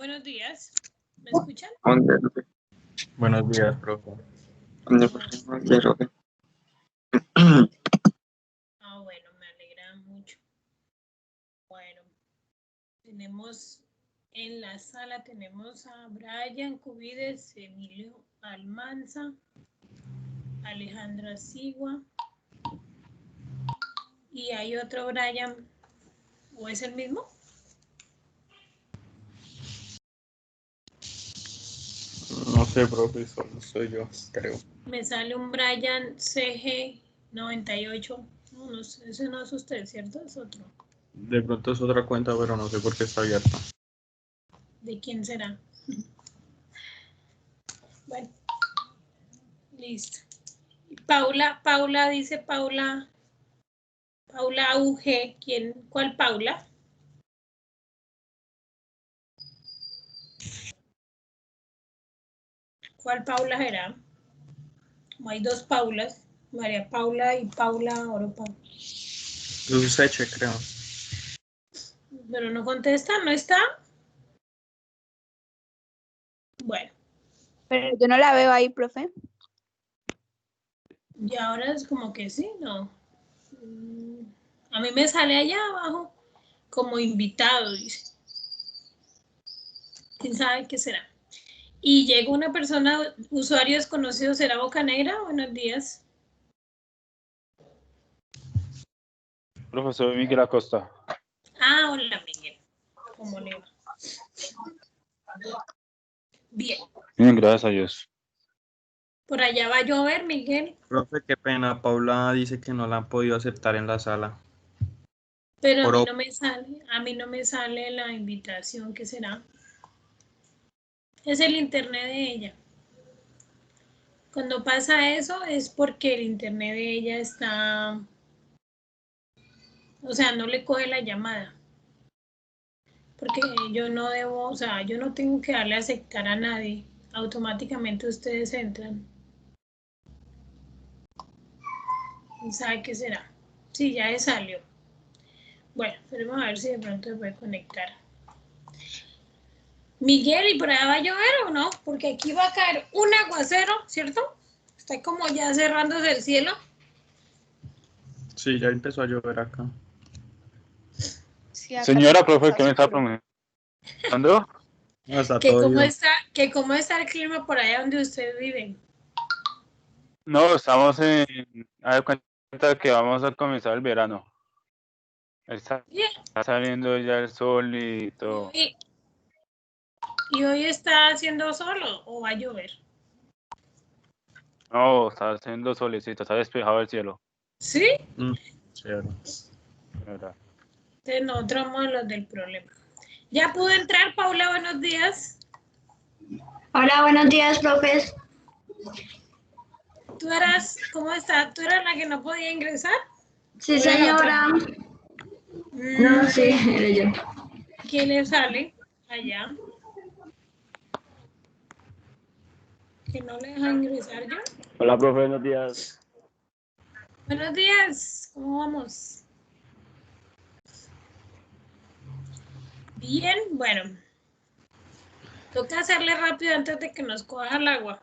Buenos días. ¿Me escuchan? Buenos días, profe. Bueno, me alegra mucho. Bueno, tenemos en la sala, tenemos a Brian Cubides, Emilio Almanza, Alejandra Sigua, y hay otro Brian, ¿o es el mismo? No sé, profe, solo soy yo, creo. Me sale un Brian CG98. No sé, ese no es usted, ¿cierto? Es otro. De pronto es otra cuenta, pero no sé por qué está abierta. ¿De quién será? Bueno, listo. Paula dice Paula UG. ¿Cuál Paula? ¿Cuál Paula será? Como hay dos Paulas, María Paula y Paula Oropa. Luceche, creo. Pero no contesta, ¿no está? Bueno. Pero yo no la veo ahí, profe. Y ahora es como que sí, ¿no? A mí me sale allá abajo como invitado, dice. ¿Quién sabe qué será? Y llega una persona, usuario desconocido, ¿será Bocanegra? Buenos días. Profesor Miguel Acosta. Ah, hola, Miguel. ¿Cómo le va? Bien. Bien, gracias a Dios. Por allá va a llover, Miguel. Profe, qué pena. Paula dice que no la han podido aceptar en la sala. Pero a mí no me sale la invitación, ¿qué será? Es el internet de ella. Cuando pasa eso es porque el internet de ella está, o sea, no le coge la llamada. Porque yo no debo, o sea, yo no tengo que darle a aceptar a nadie. Automáticamente ustedes entran. ¿Sabe qué será? Sí, ya salió. Bueno, vamos a ver si de pronto se puede conectar. Miguel, ¿y por allá va a llover o no? Porque aquí va a caer un aguacero, ¿cierto? Está como ya cerrándose el cielo. Sí, ya empezó a llover acá. Sí, acá Señora, también profe, está ¿qué me está oscuro. prometiendo? No, está todo bien. ¿Cómo está el clima por allá donde usted vive? No, estamos en... A ver, cuenta que vamos a comenzar el verano. Está Bien. saliendo ya el sol y todo. ¿Y hoy está haciendo sol o va a llover? No, está haciendo solecito, está despejado el cielo. ¿Sí? Chévere. ¿Verdad? Entonces nosotros somos los del problema. ¿Ya pudo entrar, Paula? Buenos días. Hola, buenos días, profes. ¿Tú eras, cómo está? ¿Tú eras la que no podía ingresar? Sí, ¿O era la otra? señora. No, sí, era yo. ¿Qué le sale allá? ¿Que no le deja ingresar yo? Hola, profe, buenos días. Buenos días, ¿cómo vamos? Bien, bueno. Toca hacerle rápido antes de que nos coja el agua.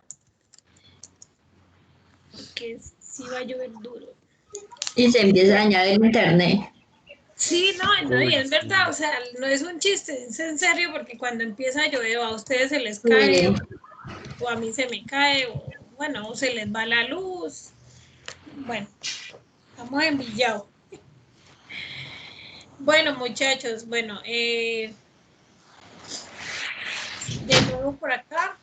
Porque sí va a llover duro. Y se empieza a dañar el internet. Sí, no, y Uy, es sí. verdad, o sea, no es un chiste, es en serio, porque cuando empieza a llover o a ustedes se les Sí. cae, o a mí se me cae, o bueno, o se les va la luz. Bueno, estamos en Villao. Bueno, muchachos, bueno, de nuevo por acá.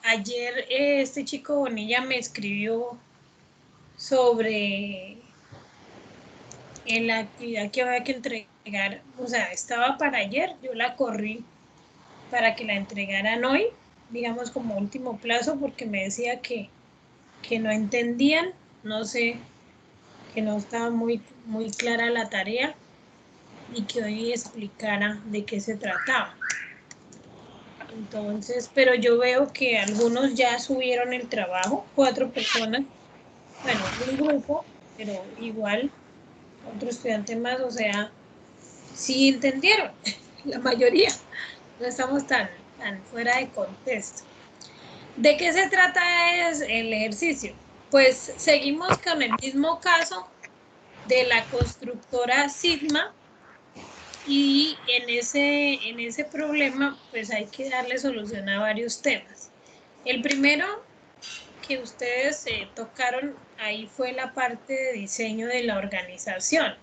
Ayer este chico Bonilla me escribió sobre la actividad que había que entregar, o sea, estaba para ayer, yo la corrí para que la entregaran hoy, digamos como último plazo, porque me decía que no entendían, no sé, que no estaba muy clara la tarea y que hoy explicara de qué se trataba. Entonces, pero yo veo que algunos ya subieron el trabajo, 4 personas, bueno, un grupo, pero igual otro estudiante más, o sea, sí entendieron, la mayoría. no estamos tan fuera de contexto. ¿De qué se trata el ejercicio? Pues seguimos con el mismo caso de la constructora Sigma y en ese problema pues hay que darle solución a varios temas. El primero que ustedes tocaron ahí fue la parte de diseño de la organización.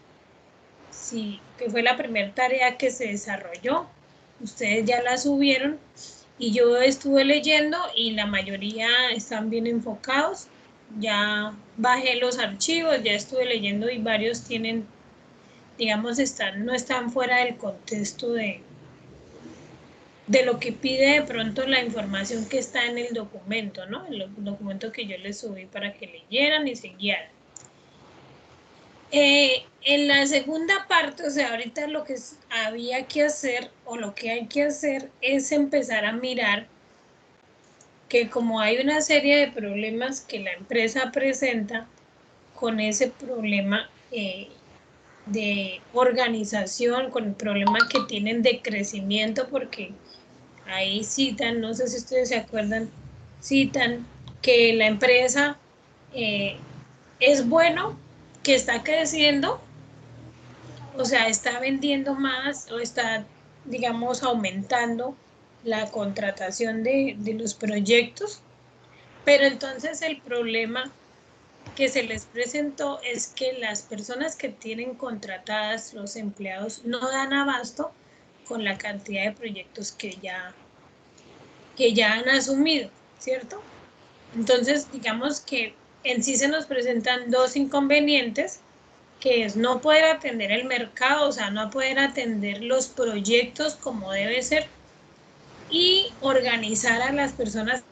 Sí, que fue la primera tarea que se desarrolló. Ustedes ya la subieron y yo estuve leyendo y la mayoría están bien enfocados. Ya bajé los archivos, ya estuve leyendo y varios tienen, digamos, no están fuera del contexto de lo que pide de pronto la información que está en el documento, ¿no? El documento que yo les subí para que leyeran y se guiaran. En la segunda parte, o sea, ahorita lo que había que hacer o lo que hay que hacer es empezar a mirar que como hay una serie de problemas que la empresa presenta con ese problema de organización, con el problema que tienen de crecimiento, porque ahí citan, no sé si ustedes se acuerdan, citan que la empresa es bueno, que está creciendo, o sea, está vendiendo más o está, digamos, aumentando la contratación de los proyectos, pero entonces el problema que se les presentó es que las personas que tienen contratadas, los empleados, no dan abasto con la cantidad de proyectos que ya han asumido, ¿cierto? Entonces, digamos que en sí se nos presentan dos inconvenientes, que es no poder atender el mercado, o sea, no poder atender los proyectos como debe ser, y organizar a las personas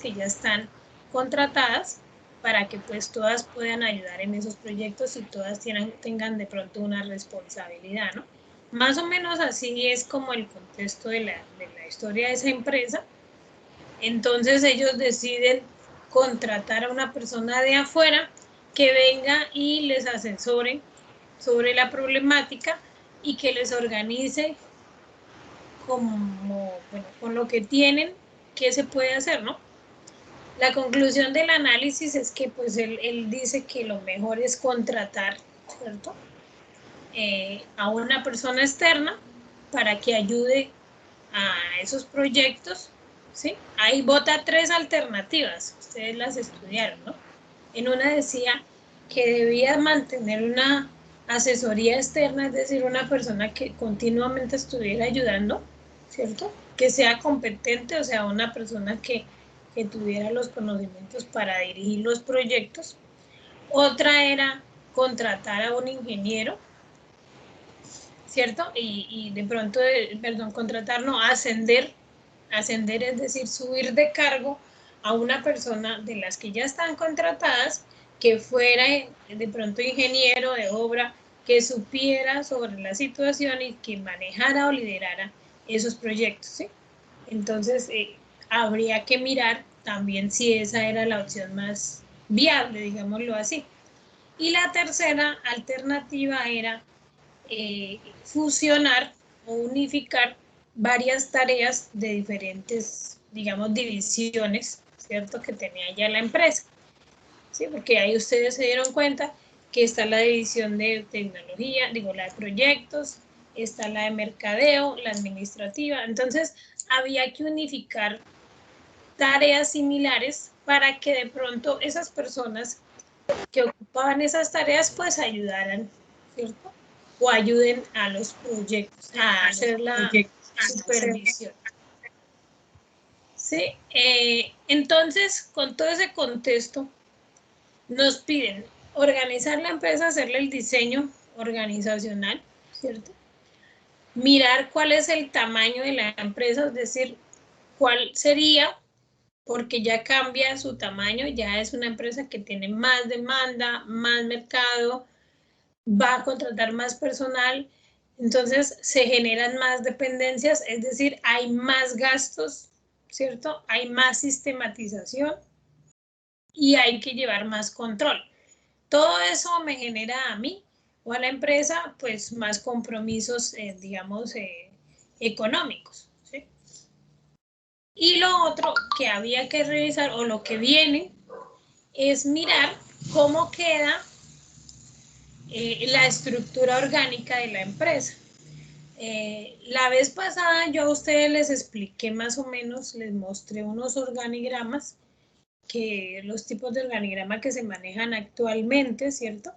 que ya están contratadas para que pues todas puedan ayudar en esos proyectos y todas tengan de pronto una responsabilidad, ¿no? Más o menos así es como el contexto de la historia de esa empresa. Entonces ellos deciden contratar a una persona de afuera que venga y les asesore sobre la problemática y que les organice como, bueno, con lo que tienen, qué se puede hacer, ¿no? La conclusión del análisis es que pues él dice que lo mejor es contratar, ¿cierto? A una persona externa para que ayude a esos proyectos, ¿sí? Ahí vota 3 alternativas, ustedes las estudiaron, ¿no? En una decía que debía mantener una asesoría externa, es decir, una persona que continuamente estuviera ayudando, ¿cierto? Que sea competente, o sea, una persona que tuviera los conocimientos para dirigir los proyectos. Otra era contratar a un ingeniero, ¿cierto? Y de pronto, perdón, contratar, no, ascender es decir, subir de cargo a una persona de las que ya están contratadas, que fuera de pronto ingeniero de obra, que supiera sobre la situación y que manejara o liderara esos proyectos, ¿sí? Entonces, habría que mirar también si esa era la opción más viable, digámoslo así. Y la tercera alternativa era fusionar o unificar varias tareas de diferentes, digamos, divisiones, ¿cierto? Que tenía ya la empresa, ¿sí? Porque ahí ustedes se dieron cuenta que está la división de tecnología, digo, la de proyectos, está la de mercadeo, la administrativa. Entonces, había que unificar tareas similares para que de pronto esas personas que ocupaban esas tareas pues ayudaran, ¿cierto? O ayuden a los proyectos, a hacer la supervisión. ¿Sí? Entonces, con todo ese contexto, nos piden organizar la empresa, hacerle el diseño organizacional, ¿cierto? Mirar cuál es el tamaño de la empresa, es decir, cuál sería, porque ya cambia su tamaño, ya es una empresa que tiene más demanda, más mercado, va a contratar más personal, entonces se generan más dependencias, es decir, hay más gastos, ¿cierto? Hay más sistematización y hay que llevar más control. Todo eso me genera a mí o a la empresa, pues, más compromisos, digamos, económicos, ¿sí? Y lo otro que había que revisar, o lo que viene, es mirar cómo queda la estructura orgánica de la empresa. La vez pasada yo a ustedes les expliqué más o menos, les mostré unos organigramas, que los tipos de organigrama que se manejan actualmente, ¿cierto?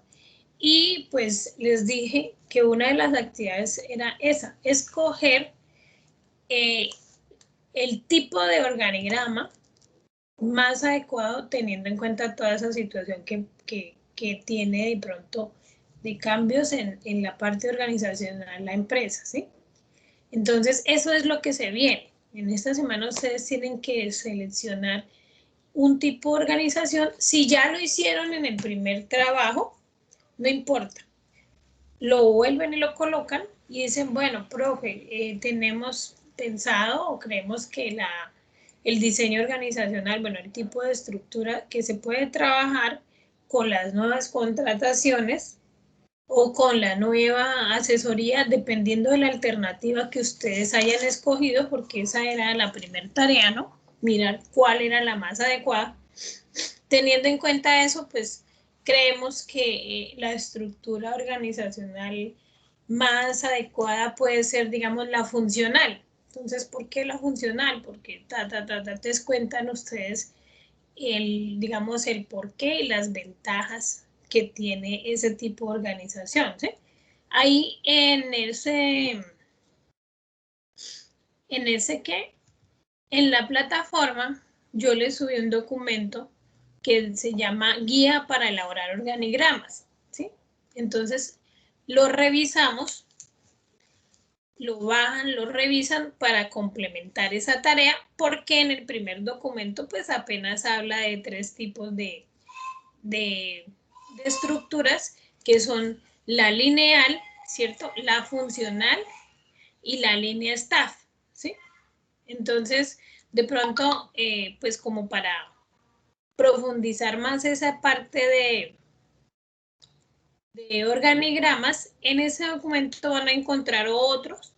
Y pues les dije que una de las actividades era esa, escoger el tipo de organigrama más adecuado teniendo en cuenta toda esa situación que tiene de pronto de cambios en la parte organizacional la empresa, ¿sí? Entonces, eso es lo que se viene. En esta semana ustedes tienen que seleccionar un tipo de organización. Si ya lo hicieron en el primer trabajo, no importa. Lo vuelven y lo colocan y dicen, bueno, profe, tenemos pensado o creemos que el diseño organizacional, bueno, el tipo de estructura que se puede trabajar con las nuevas contrataciones o con la nueva asesoría, dependiendo de la alternativa que ustedes hayan escogido, porque esa era la primera tarea, ¿no? Mirar cuál era la más adecuada. Teniendo en cuenta eso, pues creemos que la estructura organizacional más adecuada puede ser, digamos, la funcional. Entonces, ¿por qué la funcional? Porque te cuentan ustedes digamos, el porqué y las ventajas que tiene ese tipo de organización, ¿sí? Ahí en la plataforma, yo les subí un documento que se llama Guía para elaborar organigramas, ¿sí? Entonces, lo revisamos, lo bajan, lo revisan para complementar esa tarea, porque en el primer documento, pues apenas habla de 3 tipos de estructuras, que son la lineal, ¿cierto? La funcional y la línea staff, ¿sí? Entonces, de pronto, pues como para profundizar más esa parte de organigramas, en ese documento van a encontrar otros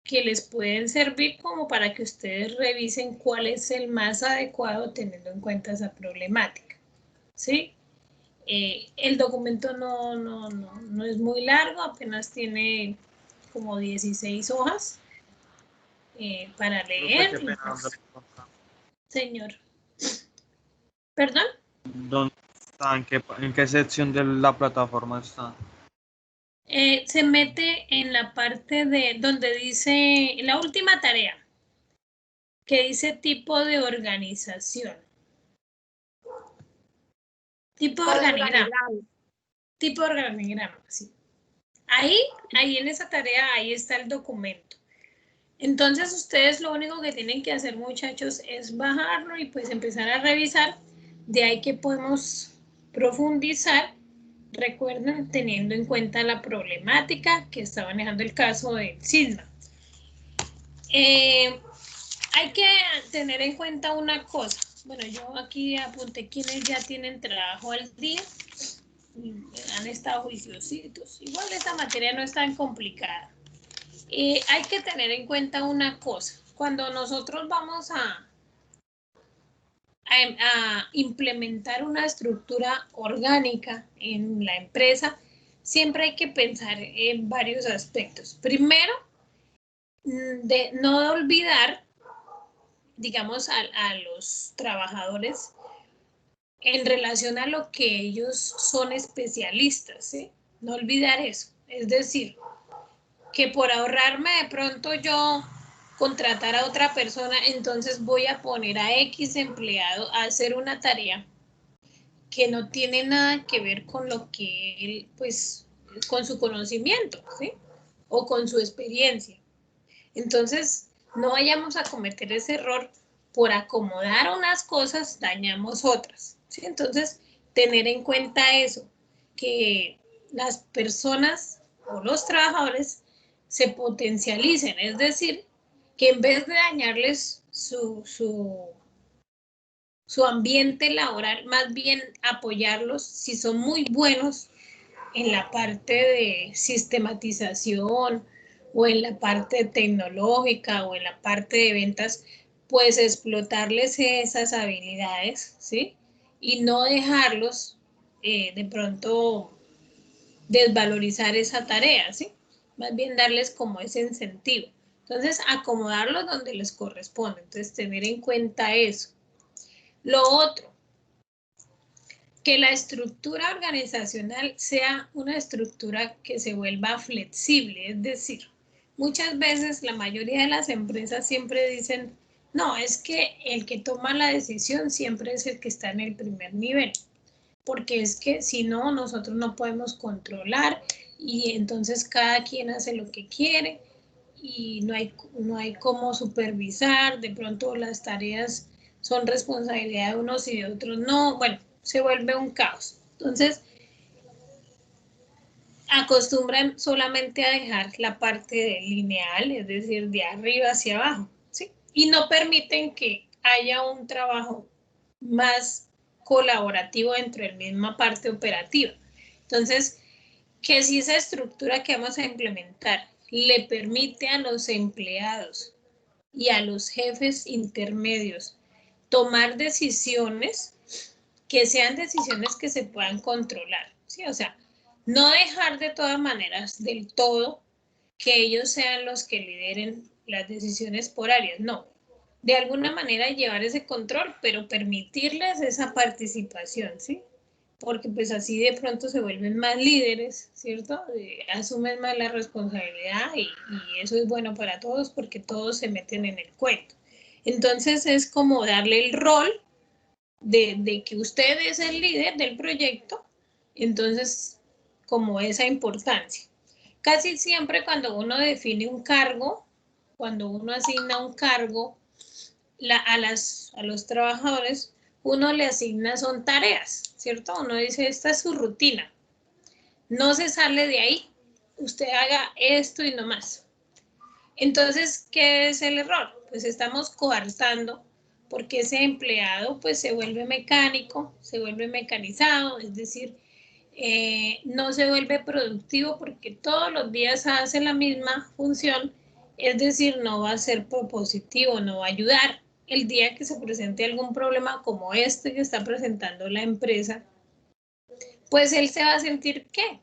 que les pueden servir como para que ustedes revisen cuál es el más adecuado teniendo en cuenta esa problemática, ¿sí? El documento no es muy largo, apenas tiene como 16 hojas para leer. Pues, señor. ¿Perdón? ¿Dónde está? ¿En qué sección de la plataforma está? Se mete en la parte de donde dice la última tarea, que dice tipo de organización. Tipo de organigrama. Tipo de organigrama, sí. Ahí en esa tarea, ahí está el documento. Entonces, ustedes lo único que tienen que hacer, muchachos, es bajarlo y pues empezar a revisar. De ahí que podemos profundizar. Recuerden, teniendo en cuenta la problemática que está manejando el caso del SISMA. Hay que tener en cuenta una cosa. Bueno, yo aquí apunté quienes ya tienen trabajo al día. Han estado juiciositos. Igual esta materia no es tan complicada. Hay que tener en cuenta una cosa. Cuando nosotros vamos a implementar una estructura orgánica en la empresa, siempre hay que pensar en varios aspectos. Primero, de no olvidar, digamos, a los trabajadores en relación a lo que ellos son especialistas, ¿sí? No olvidar eso. Es decir, que por ahorrarme de pronto yo contratar a otra persona, entonces voy a poner a X empleado a hacer una tarea que no tiene nada que ver con lo que él, pues, con su conocimiento, ¿sí? O con su experiencia. Entonces, no vayamos a cometer ese error. Por acomodar unas cosas, dañamos otras, ¿sí? Entonces, tener en cuenta eso, que las personas o los trabajadores se potencialicen, es decir, que en vez de dañarles su ambiente laboral, más bien apoyarlos si son muy buenos en la parte de sistematización o en la parte tecnológica o en la parte de ventas, pues explotarles esas habilidades, ¿sí? Y no dejarlos de pronto desvalorizar esa tarea, ¿sí? Más bien darles como ese incentivo. Entonces, acomodarlos donde les corresponde. Entonces, tener en cuenta eso. Lo otro, que la estructura organizacional sea una estructura que se vuelva flexible, es decir, muchas veces la mayoría de las empresas siempre dicen, no, es que el que toma la decisión siempre es el que está en el primer nivel, porque es que si no, nosotros no podemos controlar y entonces cada quien hace lo que quiere y no hay cómo supervisar, de pronto las tareas son responsabilidad de unos y de otros no, bueno, se vuelve un caos. Entonces, acostumbran solamente a dejar la parte de lineal, es decir, de arriba hacia abajo, ¿sí? Y no permiten que haya un trabajo más colaborativo dentro de la misma parte operativa. Entonces, que si esa estructura que vamos a implementar le permite a los empleados y a los jefes intermedios tomar decisiones que sean decisiones que se puedan controlar, ¿sí? O sea, no dejar de todas maneras del todo que ellos sean los que lideren las decisiones por áreas, no. De alguna manera llevar ese control, pero permitirles esa participación, ¿sí? Porque pues así de pronto se vuelven más líderes, ¿cierto? Asumen más la responsabilidad y eso es bueno para todos porque todos se meten en el cuento. Entonces es como darle el rol de que usted es el líder del proyecto, entonces como esa importancia. Casi siempre cuando uno define un cargo, cuando uno asigna un cargo a los trabajadores, uno le asigna son tareas, ¿cierto? Uno dice, esta es su rutina. No se sale de ahí. Usted haga esto y no más. Entonces, ¿qué es el error? Pues estamos coartando porque ese empleado pues se vuelve mecánico, se vuelve mecanizado, es decir, no se vuelve productivo porque todos los días hace la misma función, es decir, no va a ser propositivo, no va a ayudar. El día que se presente algún problema como este que está presentando la empresa, pues él se va a sentir, ¿qué?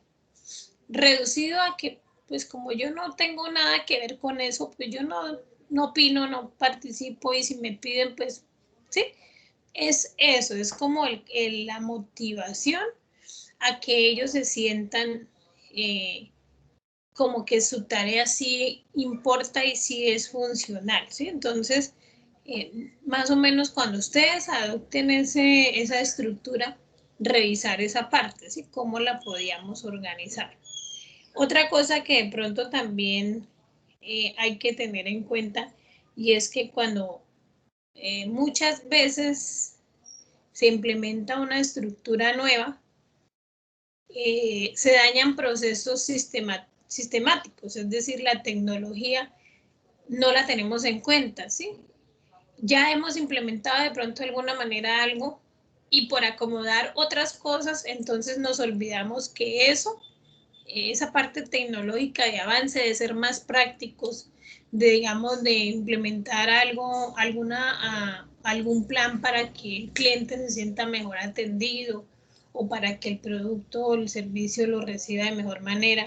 Reducido a que, pues como yo no tengo nada que ver con eso, pues yo no opino, no participo y si me piden, pues sí, es eso, es como la motivación a que ellos se sientan como que su tarea sí importa y sí es funcional, ¿sí? Entonces, más o menos cuando ustedes adopten esa estructura, revisar esa parte, ¿sí? Cómo la podíamos organizar. Otra cosa que de pronto también hay que tener en cuenta y es que cuando muchas veces se implementa una estructura nueva, se dañan procesos sistemáticos, es decir, la tecnología no la tenemos en cuenta, ¿sí? Ya hemos implementado de pronto de alguna manera algo y por acomodar otras cosas, entonces nos olvidamos que esa parte tecnológica de avance, de ser más prácticos, de digamos, de implementar algún plan para que el cliente se sienta mejor atendido o para que el producto o el servicio lo reciba de mejor manera,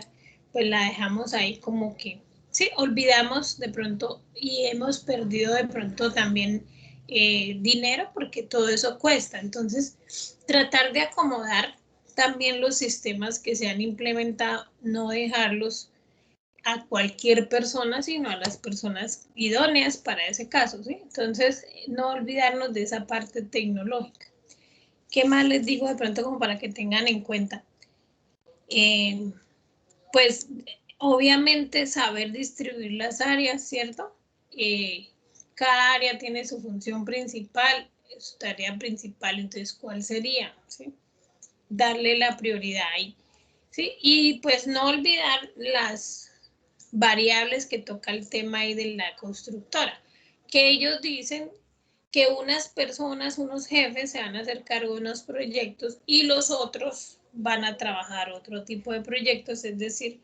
pues la dejamos ahí como que, sí, olvidamos de pronto y hemos perdido de pronto también dinero porque todo eso cuesta. Entonces, tratar de acomodar también los sistemas que se han implementado, no dejarlos a cualquier persona, sino a las personas idóneas para ese caso, ¿sí? Entonces, no olvidarnos de esa parte tecnológica. ¿Qué más les digo de pronto como para que tengan en cuenta? Pues, obviamente saber distribuir las áreas, ¿cierto? Cada área tiene su función principal, su tarea principal, entonces, ¿cuál sería? ¿Sí? Darle la prioridad ahí, ¿sí? Y pues no olvidar las variables que toca el tema ahí de la constructora, que ellos dicen que unas personas, unos jefes se van a hacer cargo de unos proyectos y los otros van a trabajar otro tipo de proyectos, es decir,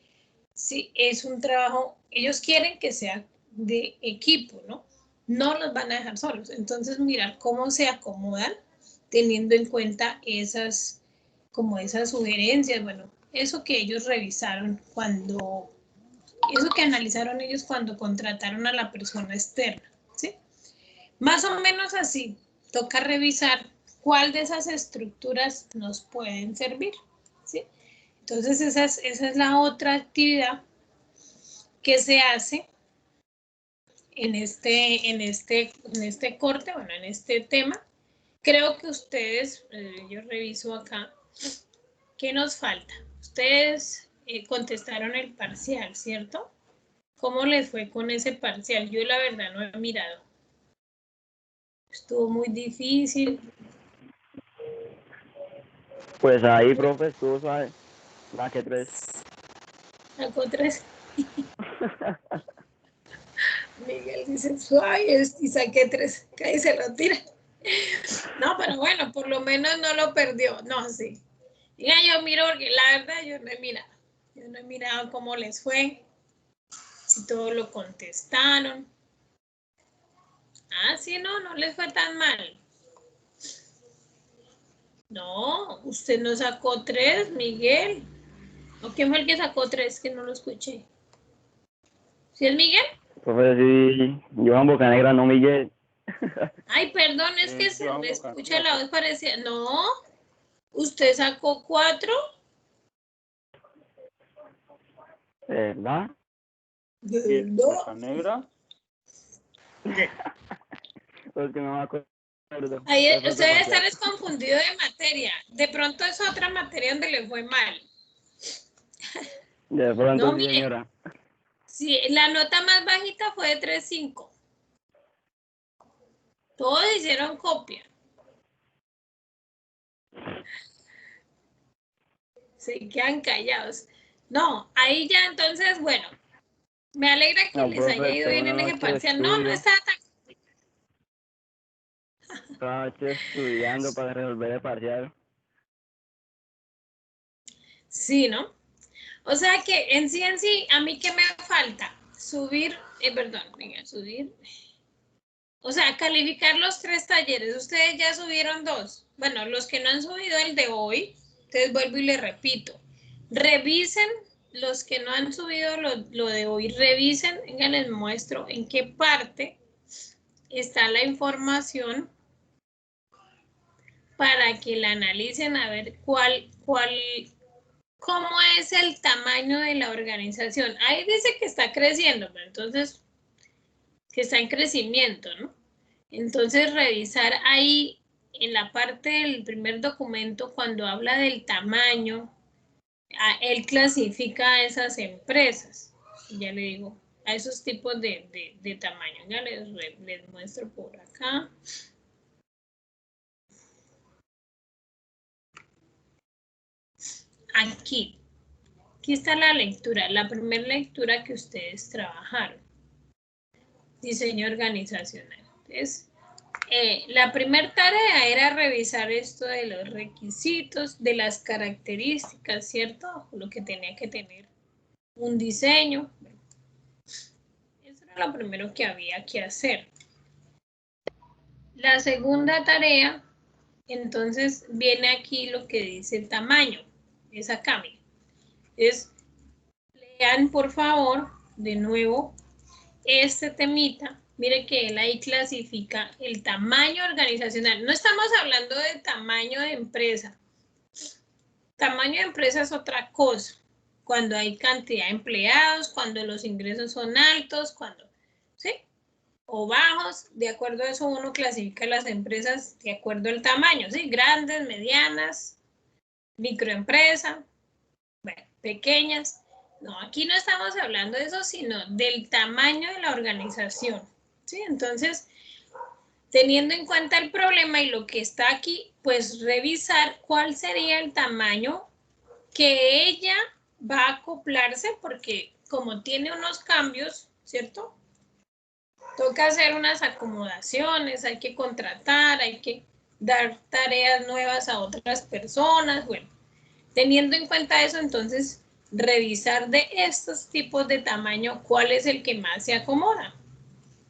Sí, es un trabajo, ellos quieren que sea de equipo, ¿no? No los van a dejar solos. Entonces, mirar cómo se acomodan teniendo en cuenta esas, como esas sugerencias, bueno, eso que ellos revisaron cuando, eso que analizaron ellos cuando contrataron a la persona externa, ¿sí? Más o menos así, toca revisar cuál de esas estructuras nos pueden servir, ¿sí? Entonces, esa es la otra actividad que se hace en este corte, bueno, en este tema. Creo que ustedes, yo reviso acá, ¿qué nos falta? Ustedes contestaron el parcial, ¿cierto? ¿Cómo les fue con ese parcial? Yo la verdad no he mirado. Estuvo muy difícil. Pues ahí, profe, estuvo suave. Más que 3. Sacó 3. Miguel dice suave y saqué 3. Ahí se lo tira. No, pero bueno, por lo menos no lo perdió. No, sí. Diga, yo miro, porque la verdad yo no he mirado. Yo no he mirado cómo les fue, si todos lo contestaron. Ah, sí, no les fue tan mal. No, usted no sacó 3, Miguel. ¿O quién fue el que sacó 3? Que no lo escuché. ¿Sí es Miguel? Profe, sí, Johan Bocanegra, no Miguel. Ay, perdón, es que se me escucha la voz parecida. No, usted sacó 4. ¿Verdad? No. Bocanegra. Pues que no me acuerdo. Ahí usted debe estar confundido de materia. De pronto es otra materia donde le fue mal. De pronto, No, sí, mire, señora. sí, la nota más bajita fue de 3.5. Todos hicieron copia. Se quedan callados. No, ahí ya entonces, bueno, me alegra que No, les haya profe, ido tengo bien una en ese noche de parcial. No estudio. estaba tan... Esta noche estudiando para resolver el parcial. Sí, ¿no? O sea que en sí, ¿a mí qué me falta? Subir, perdón, venga, subir. O sea, calificar los 3 talleres. Ustedes ya subieron 2. Bueno, los que no han subido el de hoy, entonces vuelvo y les repito. Revisen los que no han subido lo de hoy. Revisen, venga, les muestro en qué parte está la información para que la analicen a ver cómo es el tamaño de la organización. Ahí dice que está creciendo, pero entonces que está en crecimiento, ¿no? Entonces, revisar ahí en la parte del primer documento, cuando habla del tamaño, él clasifica a esas empresas, ya le digo, a esos tipos de tamaño. Ya les muestro por acá. Aquí está la lectura, la primera lectura que ustedes trabajaron. Diseño organizacional. Entonces, la primera tarea era revisar esto de los requisitos, de las características, ¿cierto? Lo que tenía que tener un diseño. Eso era lo primero que había que hacer. La segunda tarea, entonces, viene aquí lo que dice el tamaño. Es acá, miren. Lean, por favor, de nuevo, este temita. Mire que él ahí clasifica el tamaño organizacional. No estamos hablando de tamaño de empresa. Tamaño de empresa es otra cosa. Cuando hay cantidad de empleados, cuando los ingresos son altos, cuando, ¿sí? O bajos. De acuerdo a eso uno clasifica las empresas de acuerdo al tamaño, ¿sí? Grandes, medianas, microempresa, bueno, pequeñas. No, aquí no estamos hablando de eso, sino del tamaño de la organización. ¿Sí? Entonces, teniendo en cuenta el problema y lo que está aquí, pues revisar cuál sería el tamaño que ella va a acoplarse, porque como tiene unos cambios, ¿cierto? Toca hacer unas acomodaciones, hay que contratar, hay que dar tareas nuevas a otras personas. Bueno, teniendo en cuenta eso, entonces revisar de estos tipos de tamaño cuál es el que más se acomoda.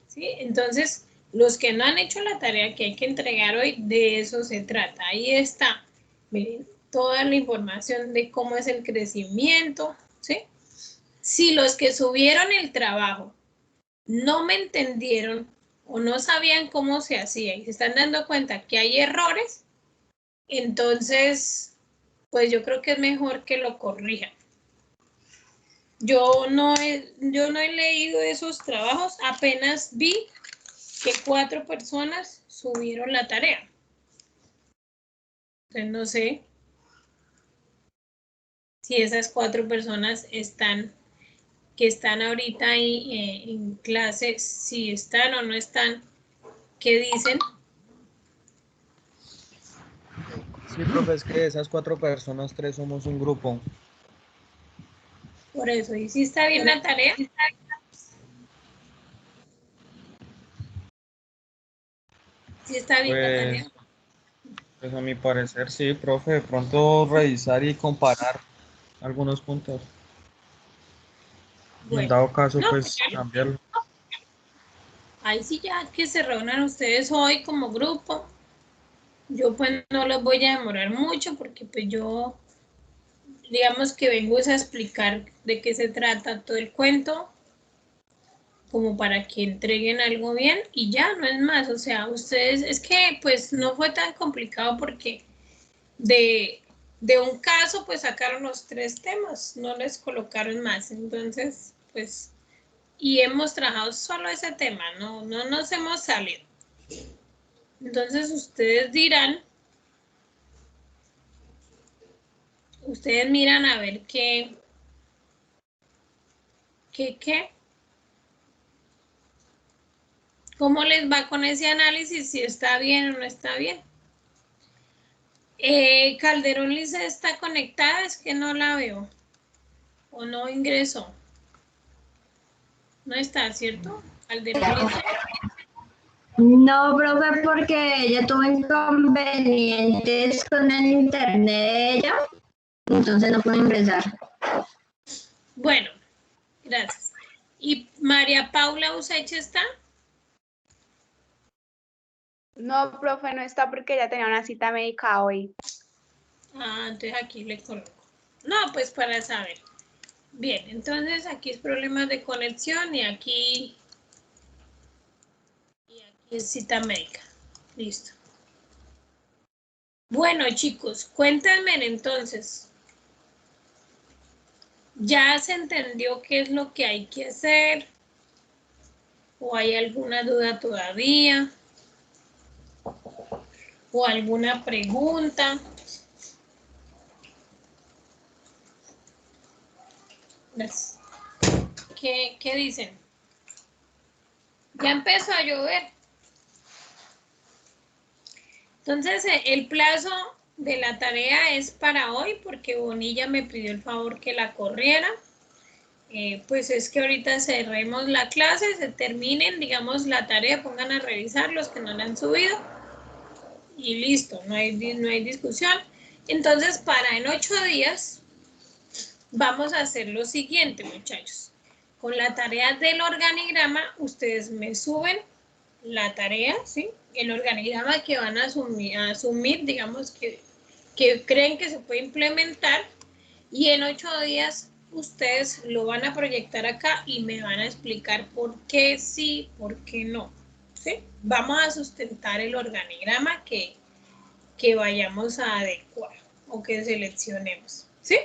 ¿Sí? Entonces, los que no han hecho la tarea que hay que entregar hoy, de eso se trata. Ahí está, miren, toda la información de cómo es el crecimiento, ¿sí? Si los que subieron el trabajo no me entendieron o no sabían cómo se hacía y se están dando cuenta que hay errores, entonces, pues yo creo que es mejor que lo corrijan. Yo no he leído esos trabajos, apenas vi que 4 personas subieron la tarea. Entonces no sé si esas 4 personas que están ahorita ahí en clase, si están o no están, ¿qué dicen? Sí, profe, es que de esas 4 personas, 3 somos un grupo. Por eso, ¿y si está bien la tarea? ¿Sí está bien la tarea? Pues a mi parecer sí, profe, de pronto revisar y comparar algunos puntos. Y en Bueno, dado caso, no, pues cambiarlo. ahí sí ya que se reúnan ustedes hoy como grupo. Yo pues no los voy a demorar mucho porque pues yo, digamos que vengo a explicar de qué se trata todo el cuento, como para que entreguen algo bien y ya, no es más. O sea, ustedes, es que pues no fue tan complicado porque de un caso pues sacaron los 3 temas, no les colocaron más. Entonces, pues, y hemos trabajado solo ese tema, no nos hemos salido. Entonces ustedes dirán, ustedes miran a ver qué, cómo les va con ese análisis, si está bien o no está bien. Calderón Lice está conectada, es que no la veo. O no ingresó. No está, ¿cierto? Calderón Lice. No, profe, porque ella tuvo inconvenientes con el internet de ella, entonces no puede ingresar. Bueno, gracias. ¿Y María Paula Useche está? No, profe, no está porque ya tenía una cita médica hoy. Ah, entonces aquí le coloco. No, pues para saber. Bien, entonces aquí es problemas de conexión y aquí es cita médica. Listo. Bueno, chicos, cuéntenme entonces. ¿Ya se entendió qué es lo que hay que hacer? ¿O hay alguna duda todavía? ¿O alguna pregunta? ¿Qué dicen? Ya empezó a llover. Entonces, el plazo de la tarea es para hoy porque Bonilla me pidió el favor que la corriera. Pues es que ahorita cerremos la clase, se terminen, digamos, la tarea, pongan a revisar los que no la han subido y listo, no hay discusión. Entonces, para en 8 días vamos a hacer lo siguiente, muchachos. Con la tarea del organigrama, ustedes me suben la tarea, ¿sí? El organigrama que van a asumir digamos, que creen que se puede implementar y en 8 días ustedes lo van a proyectar acá y me van a explicar por qué sí, por qué no, ¿sí? Vamos a sustentar el organigrama que vayamos a adecuar o que seleccionemos, ¿sí?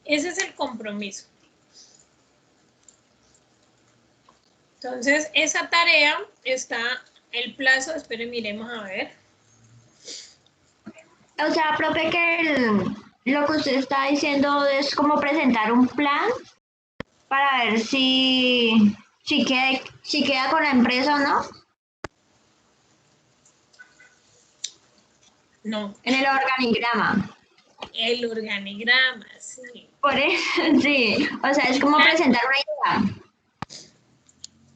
Ese es el compromiso. Entonces, esa tarea está, el plazo, esperen, miremos a ver. O sea, profe, lo que usted está diciendo es como presentar un plan para ver si queda con la empresa o no. No, En el organigrama. el organigrama, sí. Por eso, sí. O sea, es como presentar una idea.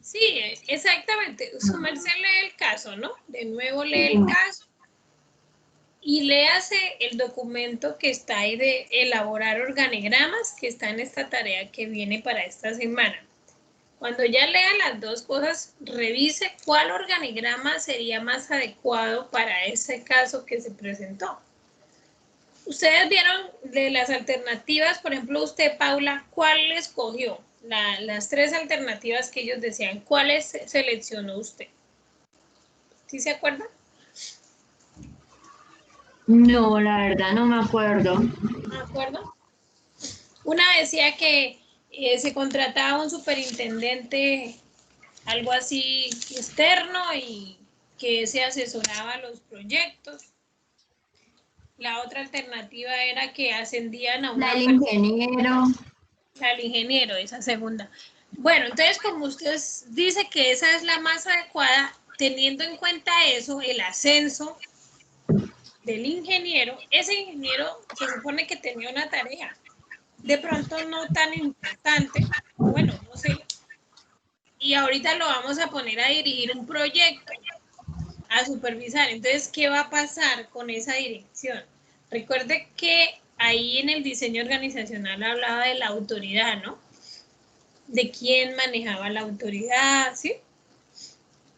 Sí, exactamente. Su merced lee el caso, ¿no? De nuevo lee el caso y léase el documento que está ahí de elaborar organigramas, que está en esta tarea que viene para esta semana. Cuando ya lea las dos cosas, revise cuál organigrama sería más adecuado para ese caso que se presentó. Ustedes vieron de las alternativas, por ejemplo, usted, Paula, ¿cuál escogió? Las tres alternativas que ellos decían, ¿cuáles seleccionó usted? ¿Sí se acuerda? No, la verdad no me acuerdo. ¿No me acuerdo? Una decía que se contrataba un superintendente, algo así externo, y que se asesoraba los proyectos. La otra alternativa era que ascendían a una La del ingeniero. al ingeniero, esa segunda. Bueno, entonces como usted dice que esa es la más adecuada, teniendo en cuenta eso, el ascenso del ingeniero, ese ingeniero se supone que tenía una tarea, de pronto no tan importante, bueno, no sé, y ahorita lo vamos a poner a dirigir un proyecto, a supervisar. Entonces, ¿qué va a pasar con esa dirección? Recuerde que ahí en el diseño organizacional hablaba de la autoridad, ¿no? De quién manejaba la autoridad, ¿sí?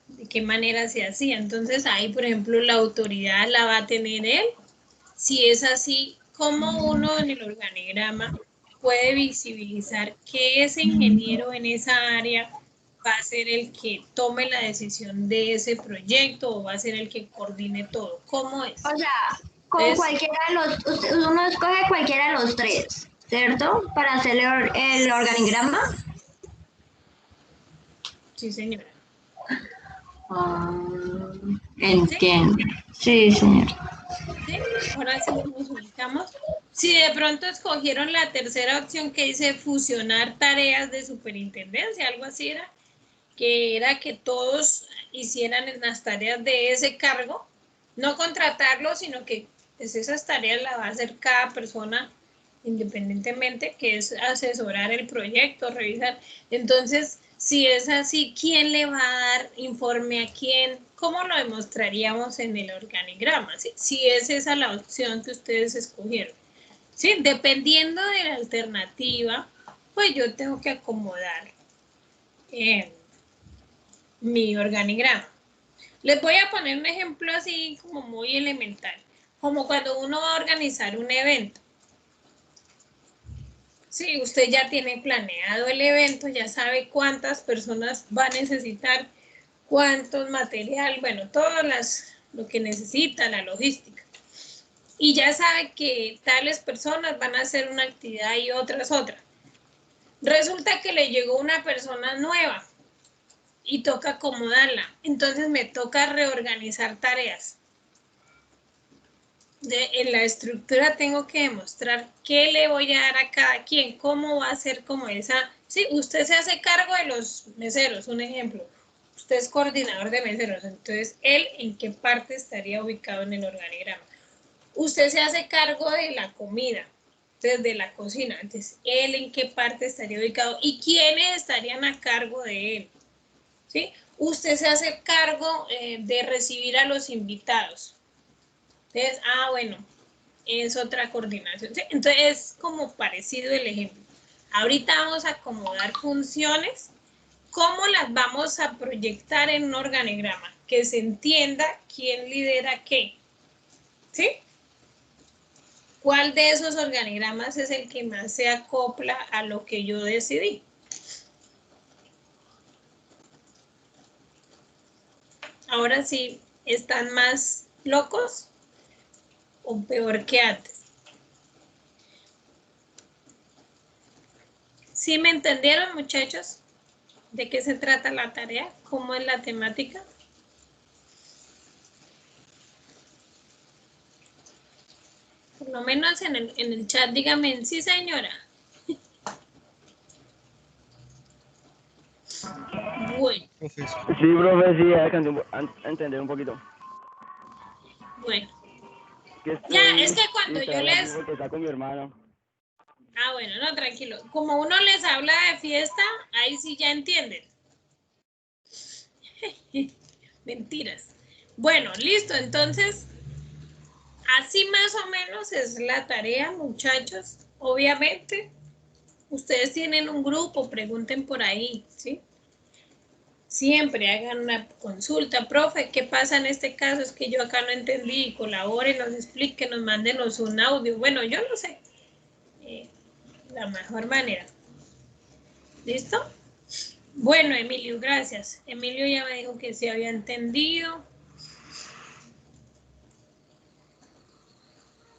De qué manera se hacía. Entonces, ahí, por ejemplo, la autoridad la va a tener él. Si es así, ¿cómo uno en el organigrama puede visibilizar que ese ingeniero en esa área va a ser el que tome la decisión de ese proyecto o va a ser el que coordine todo? ¿Cómo es? O sea, con cualquiera de los, uno escoge cualquiera de los tres, ¿cierto? Para hacer el organigrama. Sí, señora. Entiendo. Sí, señor. ¿Sí? Ahora sí nos ubicamos. Si de pronto escogieron la tercera opción que dice fusionar tareas de superintendencia, algo así era, que era que todos hicieran las tareas de ese cargo, no contratarlo, sino que pues, esas tareas las va a hacer cada persona independientemente, que es asesorar el proyecto, revisar. Entonces, si es así, ¿quién le va a dar informe a quién? ¿Cómo lo demostraríamos en el organigrama? ¿Sí? Si es esa la opción que ustedes escogieron. ¿Sí? Dependiendo de la alternativa, pues yo tengo que acomodar mi organigrama. Les voy a poner un ejemplo así como muy elemental, como cuando uno va a organizar un evento. Sí, usted ya tiene planeado el evento, ya sabe cuántas personas va a necesitar, cuántos material, bueno, lo que necesita, la logística. Y ya sabe que tales personas van a hacer una actividad y otras otra. Resulta que le llegó una persona nueva y toca acomodarla. Entonces me toca reorganizar tareas. En la estructura tengo que demostrar qué le voy a dar a cada quien, cómo va a ser como esa. Sí, usted se hace cargo de los meseros, un ejemplo. Usted es coordinador de meseros, entonces él en qué parte estaría ubicado en el organigrama. Usted se hace cargo de la comida, desde la cocina, entonces él en qué parte estaría ubicado y quiénes estarían a cargo de él. ¿Sí? Usted se hace cargo de recibir a los invitados. Entonces, bueno, es otra coordinación. ¿Sí? Entonces, es como parecido el ejemplo. Ahorita vamos a acomodar funciones. ¿Cómo las vamos a proyectar en un organigrama? Que se entienda quién lidera qué. ¿Sí? ¿Cuál de esos organigramas es el que más se acopla a lo que yo decidí? Ahora sí, ¿están más locos o peor que antes? ¿Sí me entendieron, muchachos? ¿De qué se trata la tarea? ¿Cómo es la temática? Por lo menos en el chat dígame, sí señora. Bueno, Profesor. Sí, profe, sí, alcancé a entender un poquito. bueno. Que Ya, es estoy que cuando yo distraído aquí les... porque está con mi hermano. bueno, no, tranquilo. Como uno les habla de fiesta, ahí sí ya entienden. Mentiras. Bueno, listo. Entonces, así más o menos es la tarea, muchachos. Obviamente, ustedes tienen un grupo, pregunten por ahí, ¿sí? Siempre hagan una consulta. Profe, ¿qué pasa en este caso? Es que yo acá no entendí. Colaboren, nos expliquen, nos mándenos un audio. Bueno, yo no sé. La mejor manera. ¿Listo? Bueno, Emilio, gracias. Emilio ya me dijo que sí había entendido.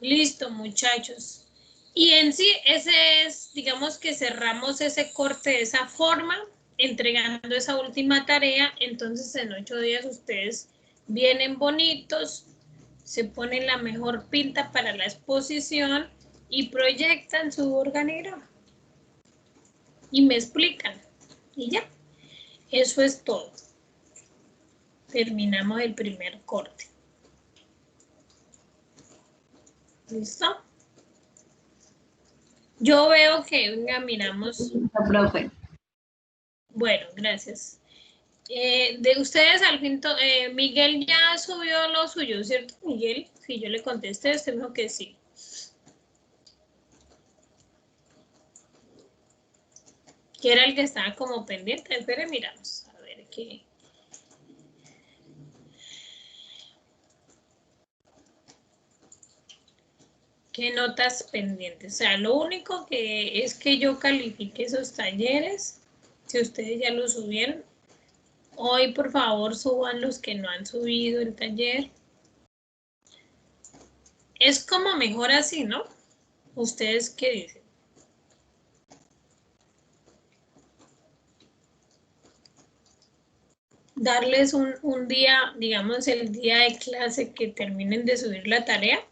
Listo, muchachos. Y en sí, ese es, digamos que cerramos ese corte de esa forma, entregando esa última tarea. Entonces, en 8 días ustedes vienen bonitos, se ponen la mejor pinta para la exposición y proyectan su organigrama. Y me explican. Y ya. Eso es todo. Terminamos el primer corte. ¿Listo? Yo veo que, venga, miramos. Profe. Bueno, gracias. De ustedes, al fin, Miguel ya subió lo suyo, ¿cierto, Miguel? Si yo le contesté, usted me dijo que sí. Que era el que estaba como pendiente. Espere, miramos. A ver qué. ¿Qué notas pendientes? O sea, lo único que es que yo califique esos talleres, si ustedes ya lo subieron. Hoy, por favor, suban los que no han subido el taller. Es como mejor así, ¿no? ¿Ustedes qué dicen? Darles un día, digamos, el día de clase que terminen de subir la tarea.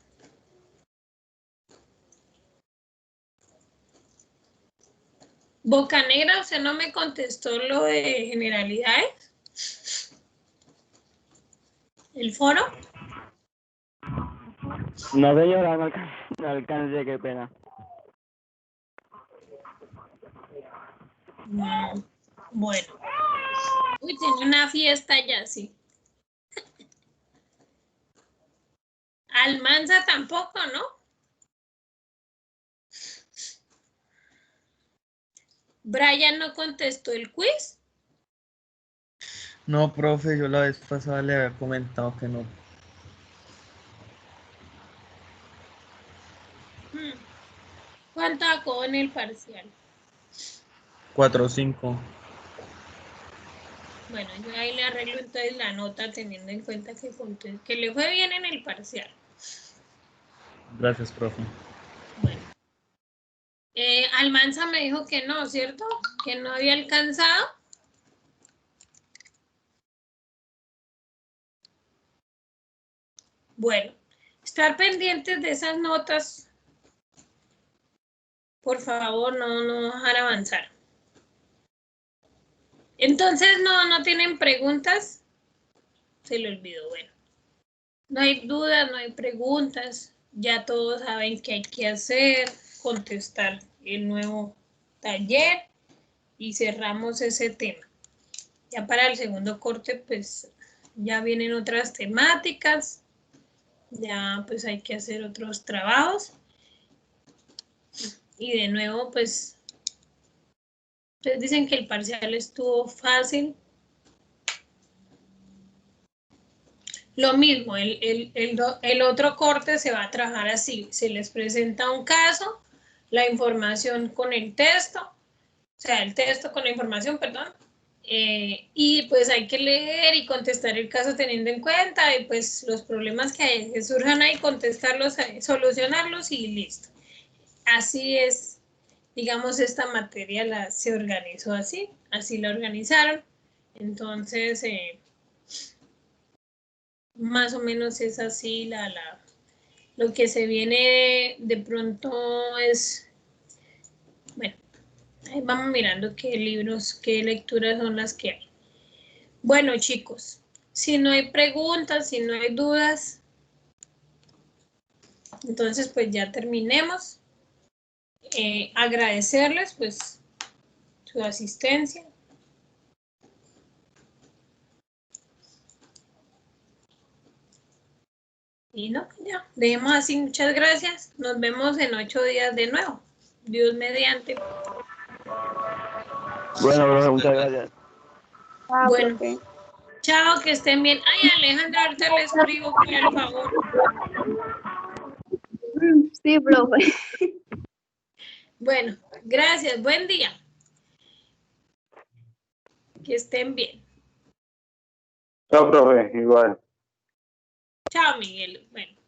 Bocanegra, usted no me contestó lo de generalidades. ¿El foro? No, señora, no alcancé, qué pena. Bueno. Uy, tiene una fiesta ya, sí. Almanza tampoco, ¿no? Brian no contestó el quiz. No, profe, yo la vez pasada le había comentado que no. ¿Cuánto sacó en el parcial? 4 o 5. Bueno, yo ahí le arreglo entonces la nota teniendo en cuenta que le fue bien en el parcial. Gracias, profe. Bueno. Almanza me dijo que no, ¿cierto? Que no había alcanzado. Bueno, estar pendientes de esas notas. Por favor, no dejar avanzar. Entonces, no tienen preguntas. Se le olvidó, bueno. No hay dudas, no hay preguntas. Ya todos saben qué hay que hacer, contestar el nuevo taller y cerramos ese tema. Ya para el segundo corte, pues ya vienen otras temáticas. Ya pues hay que hacer otros trabajos. Y de nuevo, pues, ustedes dicen que el parcial estuvo fácil. Lo mismo, el otro corte se va a trabajar así. Se les presenta un caso, la información con el texto, o sea, el texto con la información, perdón. Y pues hay que leer y contestar el caso teniendo en cuenta y pues los problemas que surjan ahí, contestarlos, solucionarlos y listo. Así es, digamos, esta materia se organizó así la organizaron. Entonces, más o menos es así lo que se viene de pronto es, bueno, ahí vamos mirando qué libros, qué lecturas son las que hay. Bueno, chicos, si no hay preguntas, si no hay dudas, entonces pues ya terminemos. Agradecerles pues su asistencia. Y no, ya, dejemos así, muchas gracias. Nos vemos en 8 días de nuevo. Dios mediante. Bueno, profe, muchas gracias. Ah, Bueno. profe. Chao, que estén bien. Ay, Alejandra, ahorita le escribo, por el favor. Sí, profe. Bueno, gracias, buen día. Que estén bien. Chao, profe, igual. Chao, Miguel. Bueno.